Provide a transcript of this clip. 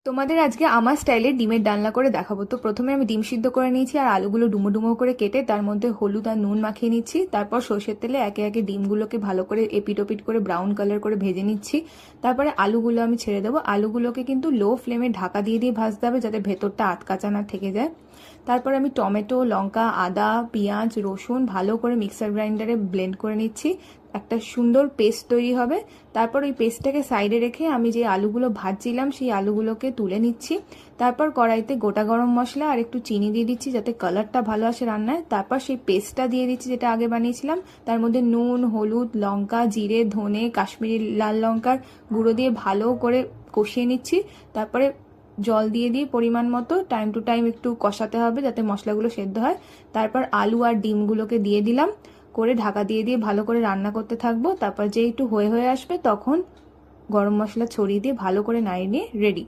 তোমাদের আজকে আমার স্টাইলে ডিমের ডালনা করে দেখাবো। তো প্রথমে আমি ডিম সিদ্ধ করে নিয়েছি আর আলুগুলো ডুমো ডুমো করে কেটে তার মধ্যে হলুদ আর নুন মাখিয়ে নিচ্ছি। তারপর সর্ষের তেলে একে একে ডিমগুলোকে ভালো করে এপিট ওপিট করে ব্রাউন কালার করে ভেজে নিচ্ছি। তারপরে আলুগুলো আমি ছেড়ে দেবো। আলুগুলোকে কিন্তু লো ফ্লেমে ঢাকা দিয়ে দিয়ে ভাজতে হবে যাতে ভেতরটা আটকাচা না থেকে যায়। তারপর আমি টমেটো, লঙ্কা, আদা, পেঁয়াজ, রসুন ভালো করে মিক্সার গ্রাইন্ডারে ব্লেন্ড করে নিচ্ছি। একটা সুন্দর পেস্ট তৈরি হবে। তারপর ওই পেস্টটাকে সাইডে রেখে আমি যে আলুগুলো ভাজছিলাম সেই আলুগুলোকে তুলে নিচ্ছি। তারপর কড়াইতে গোটা গরম মশলা আর একটু চিনি দিয়ে দিচ্ছি যাতে কালারটা ভালো আসে রান্নায়। তারপর সেই পেস্টটা দিয়ে দিচ্ছি যেটা আগে বানিয়েছিলাম। তার মধ্যে নুন, হলুদ, লঙ্কা, জিরে, ধনে, কাশ্মীরি লাল লঙ্কার গুঁড়ো দিয়ে ভালো করে কষিয়ে নিচ্ছি। তারপরে জল দিয়ে দিয়ে পরিমাণ মতো টাইম টু টাইম একটু কষাতে হবে যাতে মশলাগুলো সেদ্ধ হয়। তারপর আলু আর ডিমগুলোকে দিয়ে দিলাম, করে ঢাকা দিয়ে দিয়ে ভালো করে রান্না করতে থাকবো। তারপর যে একটু হয়ে হয়ে আসবে তখন গরম মশলা ছড়িয়ে দিয়ে ভালো করে নাড়িয়ে নিয়ে রেডি।